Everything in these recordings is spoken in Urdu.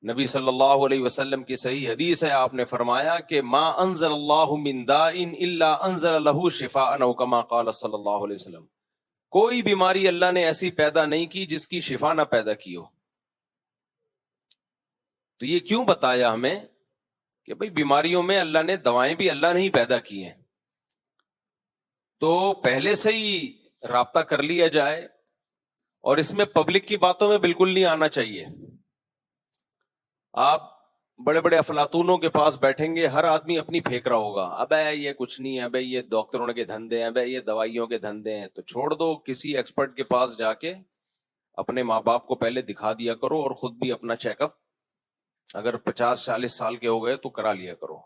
نبی صلی اللہ علیہ وسلم کی صحیح حدیث ہے، آپ نے فرمایا کہ ما انزل اللہ من داء الا انزل له شفاء، او کما قال صلی اللہ علیہ وسلم، کوئی بیماری اللہ نے ایسی پیدا نہیں کی جس کی شفا نہ پیدا کی ہو۔ تو یہ کیوں بتایا ہمیں کہ بھئی بیماریوں میں اللہ نے دوائیں بھی اللہ نے ہی پیدا کی ہیں، تو پہلے سے ہی رابطہ کر لیا جائے، اور اس میں پبلک کی باتوں میں بالکل نہیں آنا چاہیے۔ آپ بڑے بڑے افلاطونوں کے پاس بیٹھیں گے، ہر آدمی اپنی پھینک رہا ہوگا، ابے یہ کچھ نہیں ہے، ابے یہ ڈاکٹروں کے دھندے ہیں، ابے یہ دوائیوں کے دھندے ہیں۔ تو چھوڑ دو، کسی ایکسپرٹ کے پاس جا کے اپنے ماں باپ کو پہلے دکھا دیا کرو، اور خود بھی اپنا چیک اپ اگر 50-40 سال کے ہو گئے تو کرا لیا کرو۔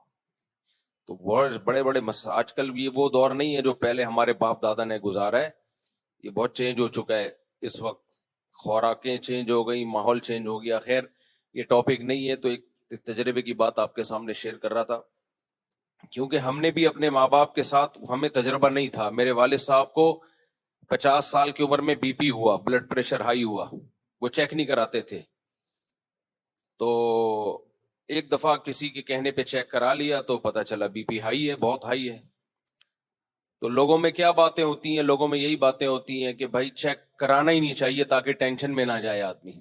تو بہت بڑے بڑے آج کل یہ وہ دور نہیں ہے جو پہلے ہمارے باپ دادا نے گزارا ہے، یہ بہت چینج ہو چکا ہے اس وقت، خوراکیں چینج ہو گئی، ماحول چینج ہو گیا۔ خیر یہ ٹاپک نہیں ہے، تو ایک تجربے کی بات آپ کے سامنے شیئر کر رہا تھا، کیونکہ ہم نے بھی اپنے ماں باپ کے ساتھ، ہمیں تجربہ نہیں تھا۔ میرے والد صاحب کو 50 سال کی عمر میں بی پی ہوا، بلڈ پریشر ہائی ہوا، وہ چیک نہیں کراتے تھے، تو ایک دفعہ کسی کے کہنے پہ چیک کرا لیا تو پتا چلا بی پی ہائی ہے، بہت ہائی ہے۔ تو لوگوں میں کیا باتیں ہوتی ہیں؟ لوگوں میں یہی باتیں ہوتی ہیں کہ بھائی چیک کرانا ہی نہیں چاہیے تاکہ ٹینشن میں نہ جائے آدمی،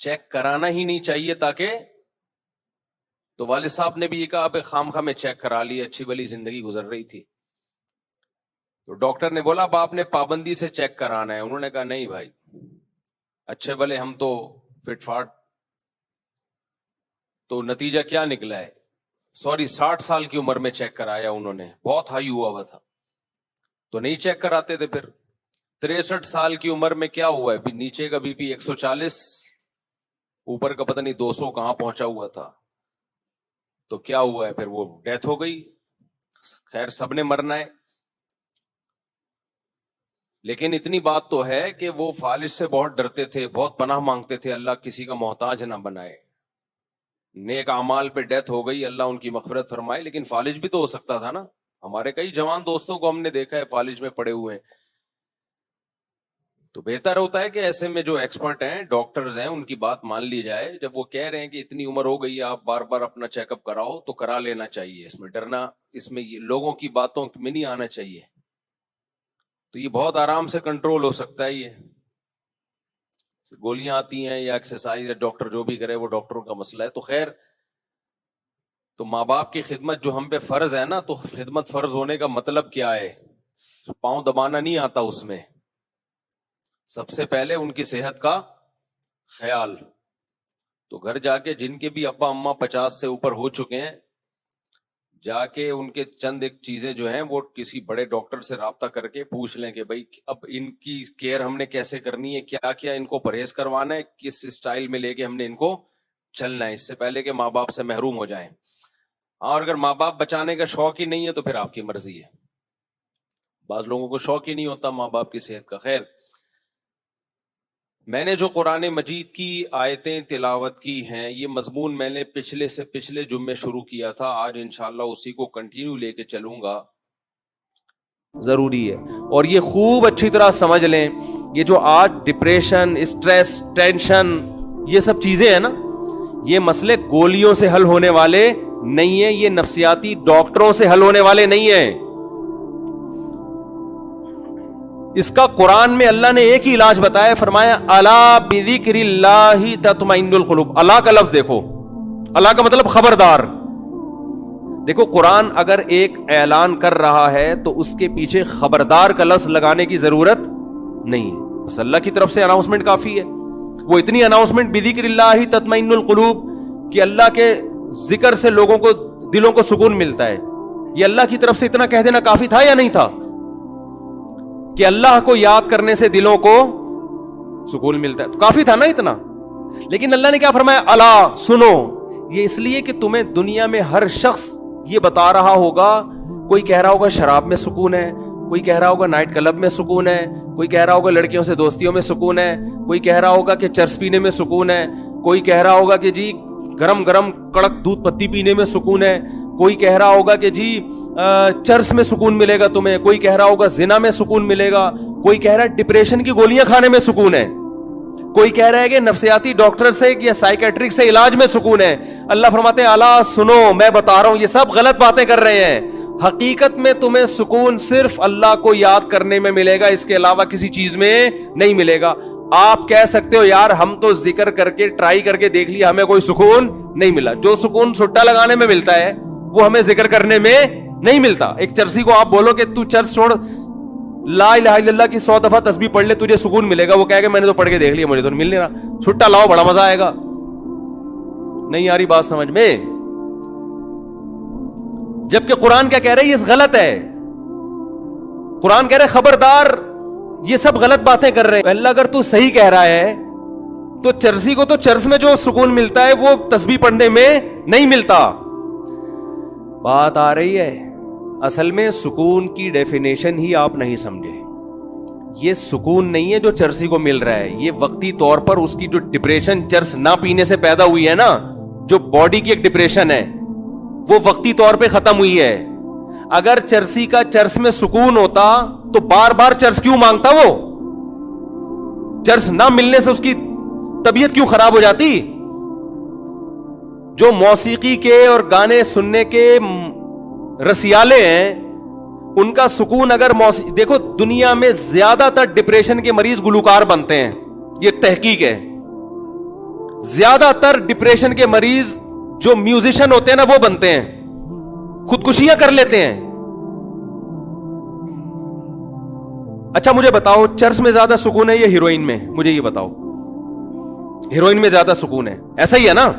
چیک کرانا ہی نہیں چاہیے تاکہ، تو والد صاحب نے بھی یہ کہا خام خواہ میں چیک کرا لی، اچھی بلی زندگی گزر رہی تھی۔ تو ڈاکٹر نے بولا اب آپ نے پابندی سے چیک کرانا ہے، انہوں نے کہا نہیں بھائی، اچھے بلے ہم تو فٹ فاٹ۔ تو نتیجہ کیا نکلا ہے؟ 60 سال کی عمر میں چیک کرایا انہوں نے، بہت ہائی ہوا ہوا تھا، تو نہیں چیک کراتے تھے۔ پھر 63 سال کی عمر میں کیا ہوا ہے؟ نیچے کا بی پی 140، اوپر کا پتہ نہیں 200 کہاں پہنچا ہوا تھا، تو کیا ہوا ہے؟ پھر وہ ڈیتھ ہو گئی۔ خیر سب نے مرنا ہے، لیکن اتنی بات تو ہے کہ وہ فالج سے بہت ڈرتے تھے، بہت پناہ مانگتے تھے، اللہ کسی کا محتاج نہ بنائے۔ نیک اعمال پہ ڈیتھ ہو گئی، اللہ ان کی مغفرت فرمائے، لیکن فالج بھی تو ہو سکتا تھا نا۔ ہمارے کئی جوان دوستوں کو ہم نے دیکھا ہے فالج میں پڑے ہوئے ہیں۔ تو بہتر ہوتا ہے کہ ایسے میں جو ایکسپرٹ ہیں، ڈاکٹرز ہیں، ان کی بات مان لی جائے۔ جب وہ کہہ رہے ہیں کہ اتنی عمر ہو گئی ہے، آپ بار بار اپنا چیک اپ کراؤ، تو کرا لینا چاہیے، اس میں ڈرنا، اس میں لوگوں کی باتوں میں نہیں آنا چاہیے۔ تو یہ بہت آرام سے کنٹرول ہو سکتا ہے۔ یہ گولیاں آتی ہیں یا ایکسرسائز یا ڈاکٹر جو بھی کرے وہ ڈاکٹروں کا مسئلہ ہے۔ تو خیر، تو ماں باپ کی خدمت جو ہم پہ فرض ہے نا، تو خدمت فرض ہونے کا مطلب کیا ہے؟ پاؤں دبانا نہیں آتا اس میں، سب سے پہلے ان کی صحت کا خیال۔ تو گھر جا کے جن کے بھی ابا اماں 50 سے اوپر ہو چکے ہیں، جا کے ان کے چند ایک چیزیں جو ہیں وہ کسی بڑے ڈاکٹر سے رابطہ کر کے پوچھ لیں کہ بھائی اب ان کی کیئر ہم نے کیسے کرنی ہے، کیا کیا ان کو پرہیز کروانا ہے، کس اسٹائل میں لے کے ہم نے ان کو چلنا ہے، اس سے پہلے کہ ماں باپ سے محروم ہو جائیں۔ اور اگر ماں باپ بچانے کا شوق ہی نہیں ہے تو پھر آپ کی مرضی ہے، بعض لوگوں کو شوق ہی نہیں ہوتا ماں باپ کی صحت کا۔ خیر، میں نے جو قرآن مجید کی آیتیں تلاوت کی ہیں، یہ مضمون میں نے پچھلے جمعے شروع کیا تھا، آج انشاءاللہ اسی کو کنٹینیو لے کے چلوں گا۔ ضروری ہے، اور یہ خوب اچھی طرح سمجھ لیں، یہ جو آج ڈپریشن، اسٹریس، ٹینشن، یہ سب چیزیں ہیں نا، یہ مسئلے گولیوں سے حل ہونے والے نہیں ہیں، یہ نفسیاتی ڈاکٹروں سے حل ہونے والے نہیں ہیں۔ اس کا قرآن میں اللہ نے ایک ہی علاج بتایا، فرمایا الا بذکر اللہ تطمئن القلوب۔ اللہ کا لفظ دیکھو، اللہ کا مطلب خبردار۔ دیکھو قرآن اگر ایک اعلان کر رہا ہے تو اس کے پیچھے خبردار کا لفظ لگانے کی ضرورت نہیں ہے، بس اللہ کی طرف سے اناؤنسمنٹ کافی ہے۔ وہ اتنی اناؤنسمنٹ بذکر اللہ تطمئن القلوب کہ اللہ کے ذکر سے لوگوں کو، دلوں کو سکون ملتا ہے، یہ اللہ کی طرف سے اتنا کہہ دینا کافی تھا یا نہیں تھا کہ اللہ کو یاد کرنے سے دلوں کو سکون ملتا ہے؟ تو کافی تھا نا اتنا۔ لیکن اللہ نے کیا فرمایا؟ الا، سنو۔ یہ اس لیے کہ تمہیں دنیا میں ہر شخص یہ بتا رہا ہوگا، کوئی کہہ رہا ہوگا شراب میں سکون ہے، کوئی کہہ رہا ہوگا نائٹ کلب میں سکون ہے، کوئی کہہ رہا ہوگا لڑکیوں سے دوستیوں میں سکون ہے، کوئی کہہ رہا ہوگا کہ چرس پینے میں سکون ہے، کوئی کہہ رہا ہوگا کہ جی گرم گرم کڑک دودھ پتی پینے میں سکون ہے، کوئی کہہ رہا ہوگا کہ جی چرس میں سکون ملے گا تمہیں، کوئی کہہ رہا ہوگا زنا میں سکون ملے گا، کوئی کہہ رہا ہے ڈپریشن کی گولیاں کھانے میں سکون ہے۔ کوئی کہہ رہا ہے کہ نفسیاتی ڈاکٹر سے یا سائیکیٹرک سے علاج میں سکون ہے. اللہ فرماتے ہیں الا سنو میں بتا رہا ہوں, یہ سب غلط باتیں کر رہے ہیں. حقیقت میں تمہیں سکون صرف اللہ کو یاد کرنے میں ملے گا, اس کے علاوہ کسی چیز میں نہیں ملے گا. آپ کہہ سکتے ہو یار ہم تو ذکر کر کے ٹرائی کر کے دیکھ لیا, ہمیں کوئی سکون نہیں ملا. جو سکون سٹا لگانے میں ملتا ہے وہ ہمیں ذکر کرنے میں نہیں ملتا. ایک چرسی کو آپ بولو کہ تو چرس چھوڑ, لا الہ الا اللہ کی 100 دفعہ تسبیح پڑھ لے, تجھے سکون ملے گا. وہ کہے گا میں نے تو پڑھ کے دیکھ لیا, مجھے تو مل نہیں رہا. چھٹا لاؤ, بڑا مزہ آئے گا. نہیں آ رہی بات سمجھ میں؟ جبکہ قرآن کیا کہہ رہے ہیں, یہ غلط ہے. قرآن کہہ رہے خبردار یہ سب غلط باتیں کر رہے ہیں. اللہ اگر تو صحیح کہہ رہا ہے تو چرسی کو تو چرس میں جو سکون ملتا ہے وہ تسبیح پڑھنے میں نہیں ملتا. بات آ رہی ہے؟ اصل میں سکون کی ڈیفینیشن ہی آپ نہیں سمجھے. یہ سکون نہیں ہے جو چرسی کو مل رہا ہے, یہ وقتی طور پر اس کی جو ڈپریشن چرس نہ پینے سے پیدا ہوئی ہے نا, جو باڈی کی ایک ڈپریشن ہے, وہ وقتی طور پہ ختم ہوئی ہے. اگر چرسی کا چرس میں سکون ہوتا تو بار بار چرس کیوں مانگتا؟ وہ چرس نہ ملنے سے اس کی طبیعت کیوں خراب ہو جاتی؟ جو موسیقی کے اور گانے سننے کے رسیالے ہیں ان کا سکون اگر دیکھو دنیا میں زیادہ تر ڈپریشن کے مریض گلوکار بنتے ہیں, یہ تحقیق ہے. زیادہ تر ڈپریشن کے مریض جو میوزیشن ہوتے ہیں نا وہ بنتے ہیں, خودکشیاں کر لیتے ہیں. اچھا مجھے بتاؤ چرس میں زیادہ سکون ہے یا ہیروئن میں؟ مجھے یہ بتاؤ. ہیروئن میں زیادہ سکون ہے, ایسا ہی ہے نا؟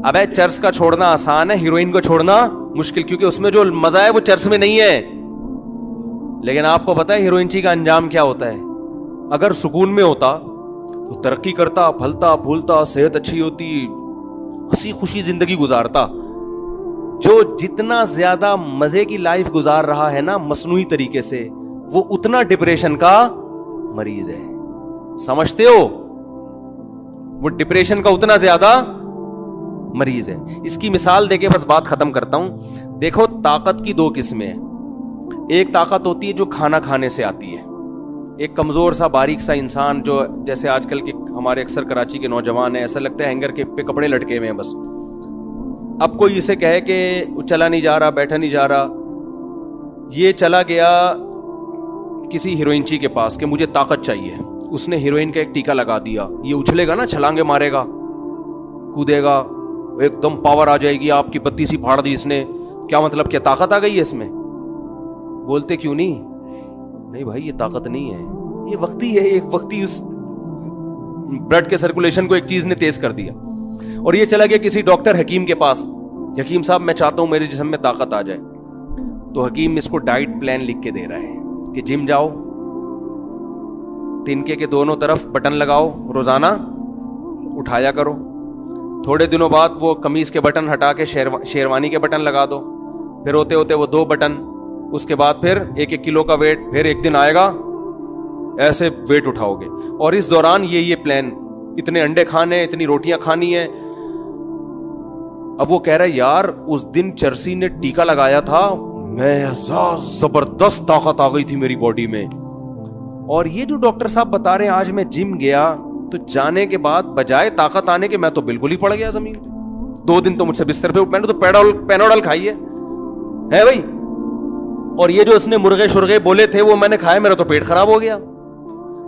اب چرس کا چھوڑنا آسان ہے, ہیروئن کو چھوڑنا مشکل, کیونکہ اس میں جو مزہ ہے وہ چرس میں نہیں ہے. لیکن آپ کو پتا ہے ہیروئن چی کا انجام کیا ہوتا ہے؟ اگر سکون میں ہوتا تو ترقی کرتا, پھلتا پھولتا, صحت اچھی ہوتی, ہنسی خوشی زندگی گزارتا. جو جتنا زیادہ مزے کی لائف گزار رہا ہے نا مصنوعی طریقے سے, وہ اتنا ڈپریشن کا مریض ہے. سمجھتے ہو؟ وہ ڈپریشن کا اتنا زیادہ مریض ہے. اس کی مثال دے کے بس بات ختم کرتا ہوں. دیکھو طاقت کی 2 قسمیں ہیں. ایک طاقت ہوتی ہے جو کھانا کھانے سے آتی ہے. ایک کمزور سا باریک سا انسان جو جیسے آج کل کے ہمارے اکثر کراچی کے نوجوان ہیں, ایسا لگتا ہے ہینگر کے پہ کپڑے لٹکے ہوئے ہیں بس. اب کوئی اسے کہے کہ چلا نہیں جا رہا, بیٹھا نہیں جا رہا, یہ چلا گیا کسی ہیروئنچی کے پاس کہ مجھے طاقت چاہیے. اس نے ہیروئن کا ایک ٹیکا لگا دیا, یہ اچھلے گا نا, چھلانگے مارے گا, کودے گا, ایک دم پاور آ جائے گی. آپ کی پتی سی پھاڑ دی اس نے, کیا مطلب, کیا طاقت آ گئی ہے اس میں؟ بولتے کیوں نہیں بھائی یہ طاقت نہیں ہے, یہ وقتی ہے. ایک وقتی اس بلڈ کے سرکولیشن کو ایک چیز نے تیز کر دیا. اور یہ چلا گیا کسی ڈاکٹر حکیم کے پاس, حکیم صاحب میں چاہتا ہوں میرے جسم میں طاقت آ جائے. تو حکیم اس کو ڈائٹ پلان لکھ کے دے رہا ہے کہ جم جاؤ, تنکے کے دونوں طرف بٹن لگاؤ, روزانہ اٹھایا کرو. تھوڑے دنوں بعد وہ قمیض کے بٹن ہٹا کے شیروانی کے بٹن لگا دو, پھر ہوتے ہوتے وہ 2 بٹن, اس کے بعد پھر 1-1 کلو کا ویٹ, پھر ایک دن آئے گا ایسے ویٹ اٹھاؤ گے. اور اس دوران یہ پلان, اتنے انڈے کھانے, اتنی روٹیاں کھانی ہے. اب وہ کہہ رہا ہے یار اس دن چرسی نے ٹیکا لگایا تھا, میں زبردست طاقت آ گئی تھی میری باڈی میں. اور یہ جو ڈاکٹر صاحب بتا رہے ہیں آج میں جم گیا تو جانے کے بعد بجائے طاقت آنے کے میں تو بالکل ہی پڑ گیا زمین پہ. 2 دن تو مجھ سے بستر پہ, میں نے تو پینوڈل کھائی ہے بھائی. اور یہ جو اس نے مرغے شرغے بولے تھے وہ میں نے کھائے, میرا تو پیٹ خراب ہو گیا.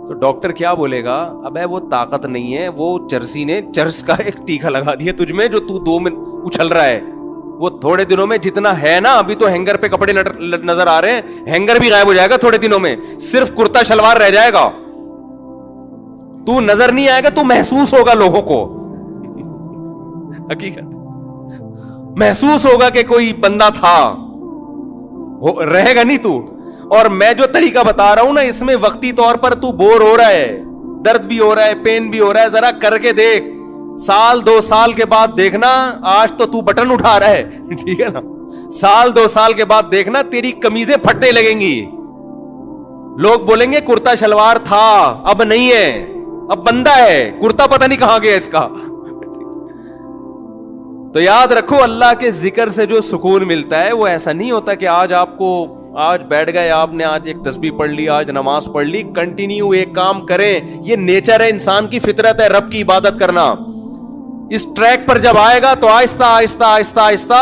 تو ڈاکٹر کیا بولے گا, ابے وہ طاقت نہیں ہے, وہ چرسی نے چرس کا ایک ٹیکا لگا دیا تجھ میں جو تو 2 منٹ اچھل رہا ہے. وہ تھوڑے دنوں میں جتنا ہے نا, ابھی تو ہینگر پہ کپڑے نظر آ رہے ہیں, ہینگر بھی غائب ہو جائے گا تھوڑے دنوں میں, صرف کرتا شلوار رہ جائے گا. تو نظر نہیں آئے گا, تو محسوس ہوگا لوگوں کو, حقیقت محسوس ہوگا کہ کوئی بندہ تھا, رہے گا نہیں تو. اور میں جو طریقہ بتا رہا ہوں نا اس میں وقتی طور پر تو بور ہو رہا ہے, درد بھی ہو رہا ہے, پین بھی ہو رہا ہے, ذرا کر کے دیکھ. 1-2 سال کے بعد دیکھنا, آج تو بٹن اٹھا رہا ہے, ٹھیک ہے نا, 1-2 سال کے بعد دیکھنا تیری قمیضیں پھٹنے لگیں گی. لوگ بولیں گے کرتا شلوار تھا, اب نہیں ہے, اب بندہ ہے, کرتا پتہ نہیں کہاں گیا اس کا. تو یاد رکھو اللہ کے ذکر سے جو سکون ملتا ہے وہ ایسا نہیں ہوتا کہ آج آپ کو آج بیٹھ گئے آپ نے, آج ایک تسبیح پڑھ لی, آج نماز پڑھ لی, کنٹینیو ایک کام کریں. یہ نیچر ہے, انسان کی فطرت ہے رب کی عبادت کرنا. اس ٹریک پر جب آئے گا تو آہستہ آہستہ آہستہ آہستہ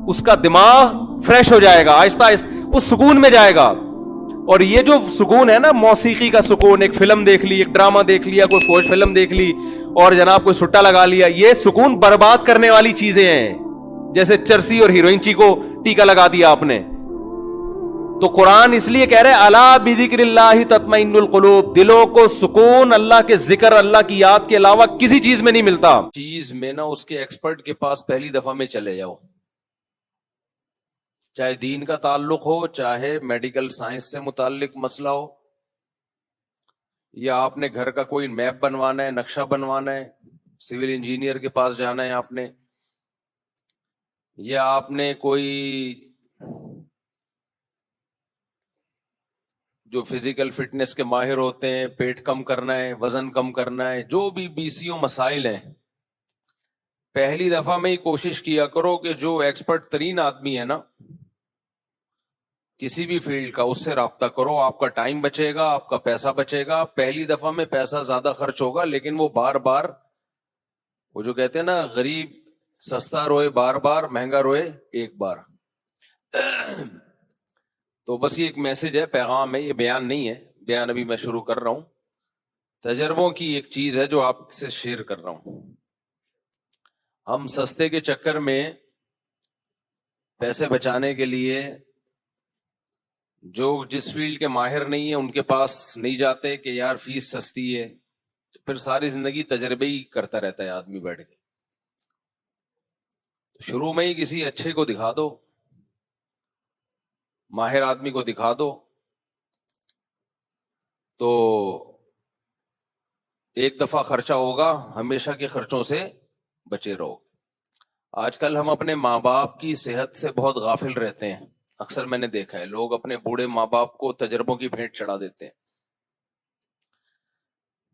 اس کا دماغ فریش ہو جائے گا, آہستہ آہستہ وہ سکون میں جائے گا. اور یہ جو سکون ہے نا, موسیقی کا سکون, ایک فلم دیکھ لی, ایک ڈرامہ دیکھ لیا, کوئی فوج فلم دیکھ لی اور جناب کوئی سٹا لگا لیا, یہ سکون برباد کرنے والی چیزیں ہیں. جیسے چرسی اور ہیروئن کو ٹیکا لگا دیا آپ نے. تو قرآن اس لیے کہہ رہے الا بذکر اللہ تطمئن القلوب, دلوں کو سکون اللہ کے ذکر, اللہ کی یاد کے علاوہ کسی چیز میں نہیں ملتا. چیز میں نا اس کے ایکسپرٹ کے پاس پہلی دفعہ میں چلے جاؤ, چاہے دین کا تعلق ہو, چاہے میڈیکل سائنس سے متعلق مسئلہ ہو, یا آپ نے گھر کا کوئی میپ بنوانا ہے, نقشہ بنوانا ہے, سول انجینئر کے پاس جانا ہے آپ نے, یا آپ نے کوئی جو فزیکل فٹنس کے ماہر ہوتے ہیں, پیٹ کم کرنا ہے, وزن کم کرنا ہے, جو بھی بیسیوں مسائل ہیں, پہلی دفعہ میں ہی کوشش کیا کرو کہ جو ایکسپرٹ ترین آدمی ہے نا کسی بھی فیلڈ کا, اس سے رابطہ کرو. آپ کا ٹائم بچے گا, آپ کا پیسہ بچے گا. پہلی دفعہ میں پیسہ زیادہ خرچ ہوگا, لیکن وہ بار بار, وہ جو کہتے ہیں نا غریب سستا روئے بار بار, مہنگا روئے ایک بار. تو بس یہ ایک میسج ہے, پیغام ہے, یہ بیان نہیں ہے. بیان ابھی میں شروع کر رہا ہوں, تجربوں کی ایک چیز ہے جو آپ سے شیئر کر رہا ہوں. ہم سستے کے چکر میں پیسے بچانے کے لیے جو جس فیلڈ کے ماہر نہیں ہیں ان کے پاس نہیں جاتے کہ یار فیس سستی ہے, پھر ساری زندگی تجربے ہی کرتا رہتا ہے آدمی بیٹھ کے. شروع میں ہی کسی اچھے کو دکھا دو, ماہر آدمی کو دکھا دو, تو ایک دفعہ خرچہ ہوگا, ہمیشہ کے خرچوں سے بچے رہو. آج کل ہم اپنے ماں باپ کی صحت سے بہت غافل رہتے ہیں. اکثر میں نے دیکھا ہے لوگ اپنے بوڑھے ماں باپ کو تجربوں کی بھیٹ چڑھا دیتے ہیں.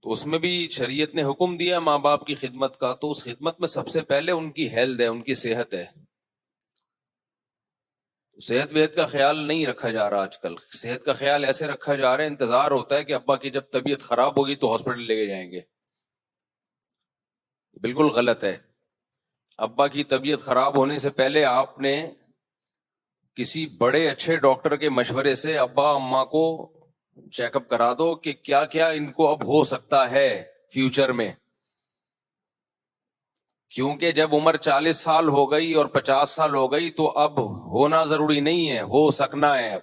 تو اس میں بھی شریعت نے حکم دیا ماں باپ کی خدمت کا, تو اس خدمت میں سب سے پہلے ان کی ہیلتھ ہے, ان کی صحت ہے. صحت وحت کا خیال نہیں رکھا جا رہا آج کل. صحت کا خیال ایسے رکھا جا رہا ہے, انتظار ہوتا ہے کہ ابا کی جب طبیعت خراب ہوگی تو ہاسپٹل لے کے جائیں گے. بالکل غلط ہے. ابا کی طبیعت خراب ہونے سے پہلے آپ نے کسی بڑے اچھے ڈاکٹر کے مشورے سے ابا اماں کو چیک اپ کرا دو کہ کیا کیا ان کو اب ہو سکتا ہے فیوچر میں. کیونکہ جب عمر 40 سال ہو گئی اور 50 سال ہو گئی تو اب ہونا ضروری نہیں ہے, ہو سکنا ہے.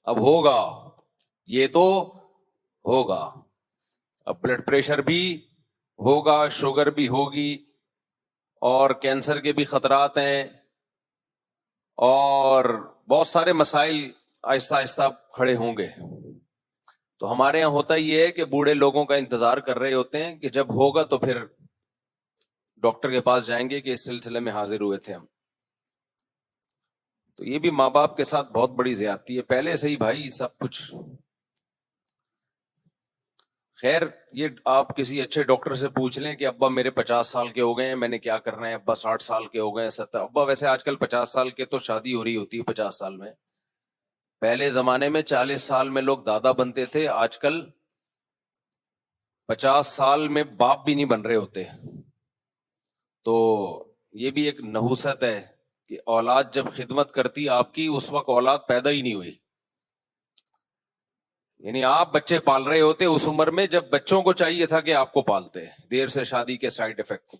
اب ہوگا, یہ تو ہوگا. اب بلڈ پریشر بھی ہوگا, شوگر بھی ہوگی, اور کینسر کے بھی خطرات ہیں, اور بہت سارے مسائل آہستہ آہستہ کھڑے ہوں گے. تو ہمارے یہاں ہوتا یہ ہے کہ بوڑھے لوگوں کا انتظار کر رہے ہوتے ہیں کہ جب ہوگا تو پھر ڈاکٹر کے پاس جائیں گے کہ اس سلسلے میں حاضر ہوئے تھے ہم. تو یہ بھی ماں باپ کے ساتھ بہت بڑی زیادتی ہے, پہلے سے ہی بھائی سب کچھ. خیر, یہ آپ کسی اچھے ڈاکٹر سے پوچھ لیں کہ ابا میرے 50 سال کے ہو گئے ہیں, میں نے کیا کرنا ہے. ابا 60 سال کے ہو گئے ہیں, 70. ابا ویسے آج کل 50 سال کے تو شادی ہو رہی ہوتی ہے 50 سال میں. پہلے زمانے میں 40 سال میں لوگ دادا بنتے تھے, آج کل 50 سال میں باپ بھی نہیں بن رہے ہوتے. تو یہ بھی ایک نحوست ہے کہ اولاد جب خدمت کرتی آپ کی, اس وقت اولاد پیدا ہی نہیں ہوئی. یعنی آپ بچے پال رہے ہوتے اس عمر میں جب بچوں کو چاہیے تھا کہ آپ کو پالتے. دیر سے شادی کے سائیڈ افیکٹ,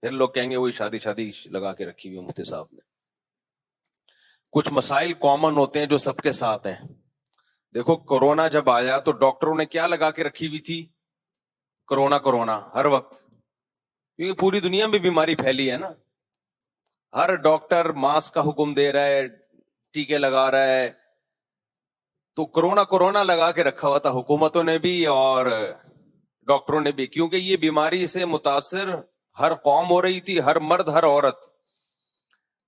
پھر لوگ کہیں گے وہی شادی لگا کے رکھی ہوئی مفتی صاحب نے. کچھ مسائل کامن ہوتے ہیں جو سب کے ساتھ ہیں. دیکھو کورونا جب آیا تو ڈاکٹروں نے کیا لگا کے رکھی ہوئی تھی, کرونا ہر وقت, کیونکہ پوری دنیا میں بیماری پھیلی ہے نا. ہر ڈاکٹر ماسک کا حکم دے رہا ہے, ٹیکے لگا رہا ہے. تو کرونا لگا کے رکھا ہوا تھا حکومتوں نے بھی اور ڈاکٹروں نے بھی, کیونکہ یہ بیماری سے متاثر ہر قوم ہو رہی تھی, ہر مرد ہر عورت.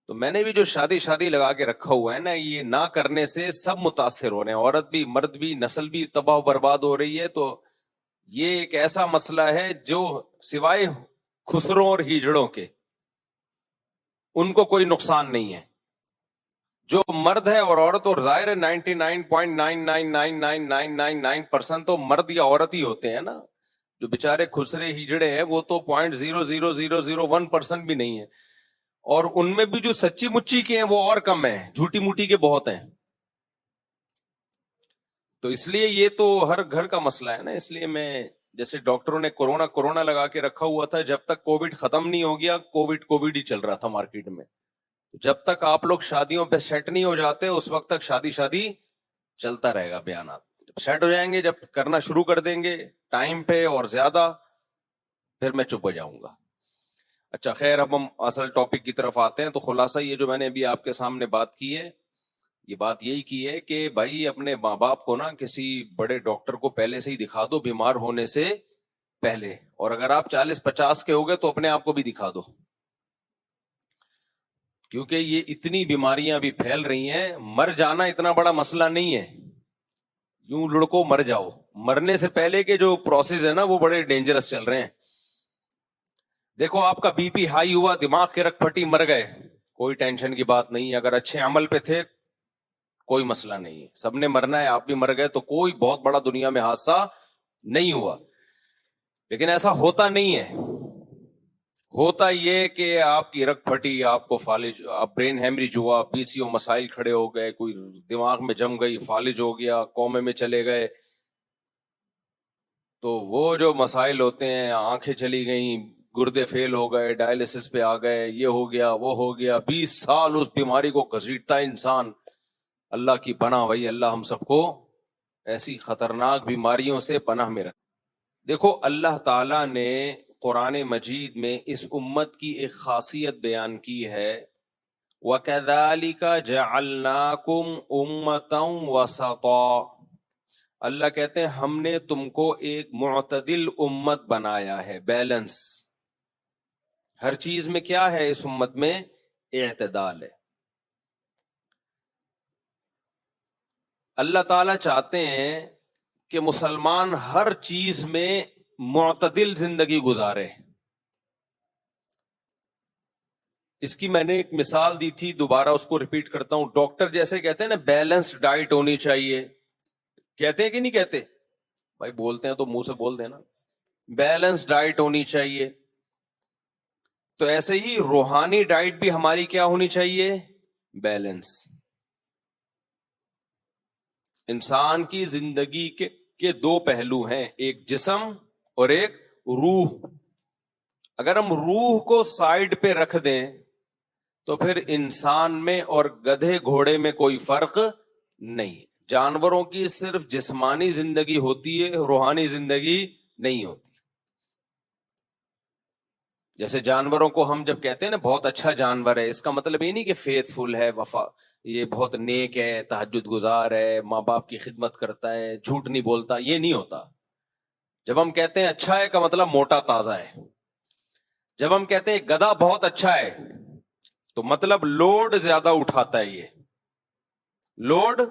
تو میں نے بھی جو شادی لگا کے رکھا ہوا ہے نا, یہ نہ کرنے سے سب متاثر ہو رہے ہیں, عورت بھی مرد بھی, نسل بھی تباہ و برباد ہو رہی ہے. تو یہ ایک ایسا مسئلہ ہے جو سوائے خسروں اور ہیجڑوں کے ان کو کوئی نقصان نہیں ہے. جو مرد ہے اور عورت، اور ظاہر ہے 99.9999999% تو مرد یا عورت ہی ہوتے ہیں نا. جو بےچارے خسرے ہجڑے ہیں وہ تو 0.00001% بھی نہیں ہے. اور ان میں بھی جو سچی مچی کے ہیں وہ اور کم ہیں، جھوٹی موٹی کے بہت ہیں. تو اس لیے یہ تو ہر گھر کا مسئلہ ہے نا. اس لیے میں جیسے ڈاکٹروں نے کورونا لگا کے رکھا ہوا تھا، جب تک کووڈ ختم نہیں ہو گیا کووڈ ہی چل رہا تھا مارکیٹ میں. جب تک آپ لوگ شادیوں پہ سیٹ نہیں ہو جاتے اس وقت تک شادی چلتا رہے گا بیانات. جب سیٹ ہو جائیں گے، جب کرنا شروع کر دیں گے ٹائم پہ اور زیادہ، پھر میں چپ ہو جاؤں گا. اچھا خیر، اب ہم اصل ٹاپک کی طرف آتے ہیں. تو خلاصہ یہ جو میں نے ابھی آپ کے سامنے بات کی ہے، یہ بات یہی کی ہے کہ بھائی اپنے ماں باپ کو نا کسی بڑے ڈاکٹر کو پہلے سے ہی دکھا دو بیمار ہونے سے پہلے. اور اگر آپ 40-50 کے ہو گئے تو اپنے آپ کو بھی دکھا دو، کیونکہ یہ اتنی بیماریاں بھی پھیل رہی ہیں. مر جانا اتنا بڑا مسئلہ نہیں ہے، یوں لڑکو مر جاؤ. مرنے سے پہلے کے جو پروسیس ہے نا وہ بڑے ڈینجرس چل رہے ہیں. دیکھو آپ کا بی پی ہائی ہوا، دماغ کے رگ پھٹی، مر گئے، کوئی ٹینشن کی بات نہیں. اگر اچھے عمل پہ تھے کوئی مسئلہ نہیں ہے، سب نے مرنا ہے، آپ بھی مر گئے تو کوئی بہت بڑا دنیا میں حادثہ نہیں ہوا. لیکن ایسا ہوتا نہیں ہے. ہوتا یہ کہ آپ کی رگ پھٹی، آپ کو فالج، آپ برین ہیمریج ہوا، PCO مسائل کھڑے ہو گئے، کوئی دماغ میں جم گئی، فالج ہو گیا، کومے میں چلے گئے. تو وہ جو مسائل ہوتے ہیں، آنکھیں چلی گئیں، گردے فیل ہو گئے، ڈائلسس پہ آ گئے، یہ ہو گیا وہ ہو گیا، 20 سال اس بیماری کو گھسیٹتا ہے انسان. اللہ کی پناہ بھائی، اللہ ہم سب کو ایسی خطرناک بیماریوں سے پناہ میں رکھے. دیکھو اللہ تعالی نے قرآن مجید میں اس امت کی ایک خاصیت بیان کی ہے، وَكَذَلِكَ جَعَلْنَاكُمْ أُمَّةً وَسَطًا. اللہ کہتے ہیں ہم نے تم کو ایک معتدل امت بنایا ہے، بیلنس. ہر چیز میں کیا ہے اس امت میں؟ اعتدال ہے. اللہ تعالیٰ چاہتے ہیں کہ مسلمان ہر چیز میں معتدل زندگی گزارے. اس کی میں نے ایک مثال دی تھی، دوبارہ اس کو ریپیٹ کرتا ہوں. ڈاکٹر جیسے کہتے ہیں نا بیلنس ڈائٹ ہونی چاہیے، کہتے ہیں کہ نہیں کہتے؟ بھائی بولتے ہیں تو منہ سے بول دینا، بیلنس ڈائٹ ہونی چاہیے. تو ایسے ہی روحانی ڈائٹ بھی ہماری کیا ہونی چاہیے؟ بیلنس. انسان کی زندگی کے دو پہلو ہیں، ایک جسم اور ایک روح. اگر ہم روح کو سائیڈ پہ رکھ دیں تو پھر انسان میں اور گدھے گھوڑے میں کوئی فرق نہیں. جانوروں کی صرف جسمانی زندگی ہوتی ہے، روحانی زندگی نہیں ہوتی. جیسے جانوروں کو ہم جب کہتے ہیں نا بہت اچھا جانور ہے، اس کا مطلب یہ نہیں کہ فیتھ فل ہے، وفا، یہ بہت نیک ہے، تہجد گزار ہے، ماں باپ کی خدمت کرتا ہے، جھوٹ نہیں بولتا، یہ نہیں ہوتا. جب ہم کہتے ہیں اچھا ہے کا مطلب موٹا تازہ ہے. جب ہم کہتے ہیں گدھا بہت اچھا ہے تو مطلب لوڈ زیادہ اٹھاتا ہے، یہ لوڈ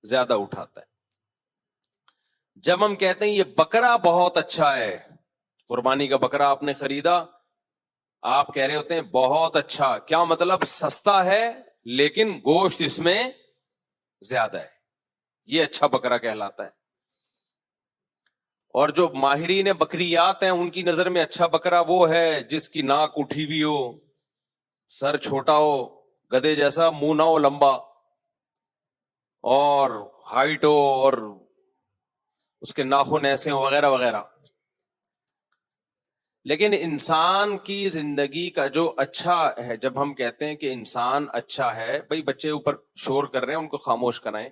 زیادہ اٹھاتا ہے. جب ہم کہتے ہیں یہ بکرا بہت اچھا ہے، قربانی کا بکرا آپ نے خریدا، آپ کہہ رہے ہوتے ہیں بہت اچھا، کیا مطلب؟ سستا ہے لیکن گوشت اس میں زیادہ ہے، یہ اچھا بکرا کہلاتا ہے. اور جو ماہرین بکریات ہیں ان کی نظر میں اچھا بکرا وہ ہے جس کی ناک اٹھی ہوئی ہو، سر چھوٹا ہو، گدھے جیسا، منہ نہ ہو لمبا، اور ہائٹ ہو، اور اس کے ناخن ایسے ہو، وغیرہ وغیرہ. لیکن انسان کی زندگی کا جو اچھا ہے، جب ہم کہتے ہیں کہ انسان اچھا ہے، بھائی بچے اوپر شور کر رہے ہیں ان کو خاموش کرائیں.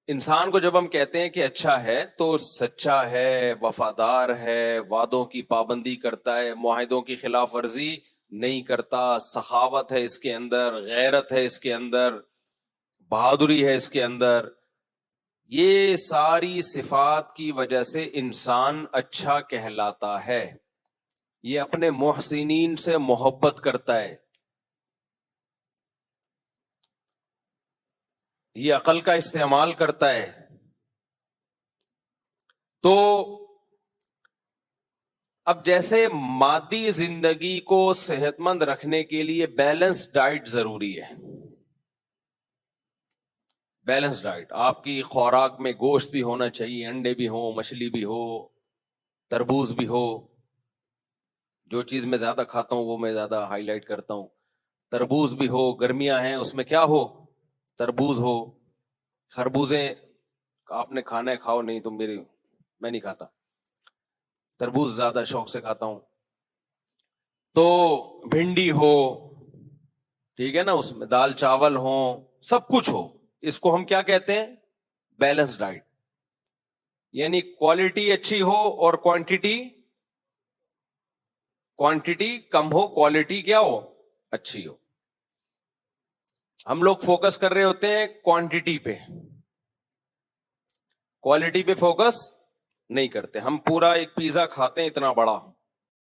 انسان کو جب ہم کہتے ہیں کہ اچھا ہے تو سچا ہے، وفادار ہے، وعدوں کی پابندی کرتا ہے، معاہدوں کی خلاف ورزی نہیں کرتا، سخاوت ہے اس کے اندر، غیرت ہے اس کے اندر، بہادری ہے اس کے اندر. یہ ساری صفات کی وجہ سے انسان اچھا کہلاتا ہے. یہ اپنے محسنین سے محبت کرتا ہے، یہ عقل کا استعمال کرتا ہے. تو اب جیسے مادی زندگی کو صحت مند رکھنے کے لیے بیلنس ڈائٹ ضروری ہے، بیلنس ڈائٹ. آپ کی خوراک میں گوشت بھی ہونا چاہیے, انڈے بھی ہو, مچھلی بھی ہو, تربوز بھی ہو. جو چیز میں زیادہ کھاتا ہوں وہ میں زیادہ ہائی لائٹ کرتا ہوں. تربوز بھی ہو, گرمیاں ہیں اس میں کیا ہو, تربوز ہو. خربوزیں آپ نے کھانا ہے کھاؤ, نہیں تو میں نہیں کھاتا. تربوز زیادہ شوق سے کھاتا ہوں. تو بھنڈی ہو, ٹھیک ہے نا, اس میں دال چاول ہو, سب کچھ ہو. اس کو ہم کیا کہتے ہیں, بیلنس ڈائٹ. یعنی کوالٹی اچھی ہو اور کوانٹٹی کم ہو, کوالٹی کیا ہو, اچھی ہو. ہم لوگ فوکس کر رہے ہوتے ہیں کوانٹٹی پہ, کوالٹی پہ فوکس نہیں کرتے. ہم پورا ایک پیزا کھاتے ہیں اتنا بڑا,